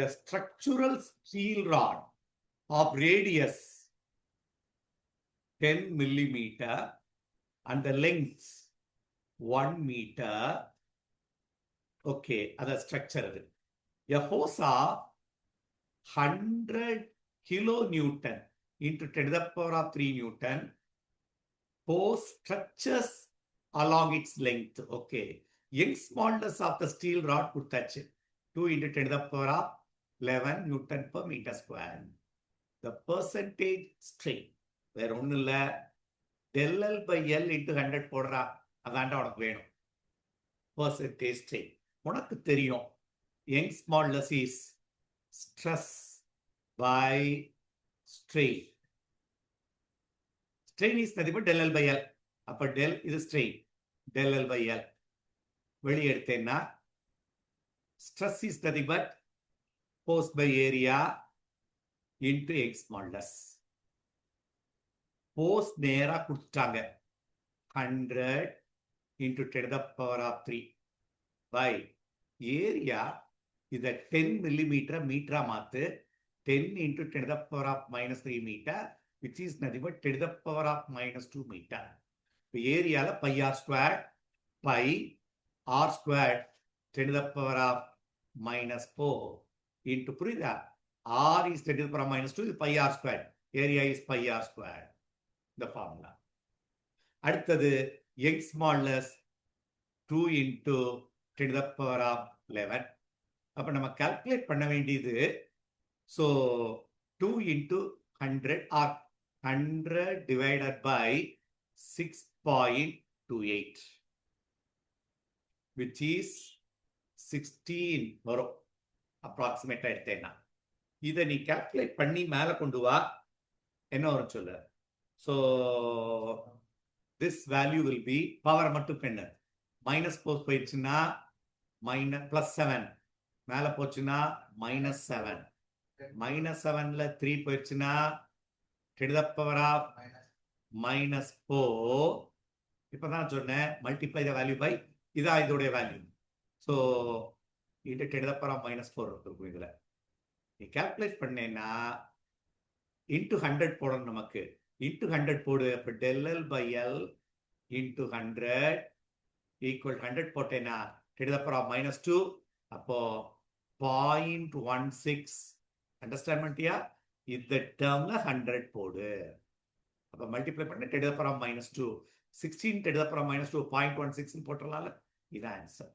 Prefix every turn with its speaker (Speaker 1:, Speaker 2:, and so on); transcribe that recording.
Speaker 1: a structural steel rod of radius 10 millimeter and the length 1 meter. Okay, other structure. A force of 100 kilonewton into 10 to the power of 3 Newton force stretches along its length. Okay. Young's modulus of the steel rod could touch 2 into 10 to the power of 11 Newton per meter square. The percentage strain வேற ஒன்றும் இல்லை, del L by L into 100 போடுறா, அதாண்டா உனக்கு வேணும். Percentage strain உனக்கு தெரியும். Young's modulus is stress by strain. Strain is nothing but del L by L. அப்ப del இது strain, del L by L. வெளியே எடுத்தேன்னா stress is nothing but force by area into Young's modulus. Force நேரா கொடுத்துட்டாங்க 100 into 10 to the power of 3 by area இதை 10 millimeter மீட்டரா மாத்து, 10 into 10 to the power of minus 3 meter, which is nothing but 10 to the power of minus 2 meter. இப்போ ஏரியால pi r square pi r square 10 to the power of minus 4 into புரியுதா, r is 10 to the power of minus 2, இது pi r square, area is pi r square. இந்த formula. அடுத்தது Young's modulus 2 into 10 to the power of 11. அப்ப நம்ம calculate பண்ண வேண்டியது, so 2 into 100 or 100 divided by 6.28 which is 16 வரும் அப்ராக்சிமேட்டா எடுத்தேன்னா. இதை நீ கால்குலேட் பண்ணி மேல கொண்டு வா, என்ன வரும் சொல்லு. So this value will be power மட்டும் பெண்ணு minus 4 போயிடுச்சுன்னா minus plus 7, மேல போச்சுன்னா minus 7, minus 7ல 3 போயிடுச்சுன்னா 10 to the power of minus 4. இப்பதான் சொன்னேன் multiply the value by இதா இதோடைய வேல்யூ. ஸோ இது 10 to the power of minus 4 இருக்கும். இதுல நீ கால்குலேட் பண்ணேன்னா இன்டூ 100 போடணும். நமக்கு இன்டூ 100 போடு. அப்போ del L by L into 100 equal 100 போட்டேன்னா 10 to the power of minus 2, அப்போ 0.16. அண்டர்ஸ்டாண்ட் பண்ணிட்டியா? இந்த டேர்ம்ல 100 போடு. அப்போ மல்டிப்ளை பண்ண 10 to the power of minus 2, 16 10 to the power of minus 2 0.16 போட்டுடலாம்ல. இதான் ஆன்சர்.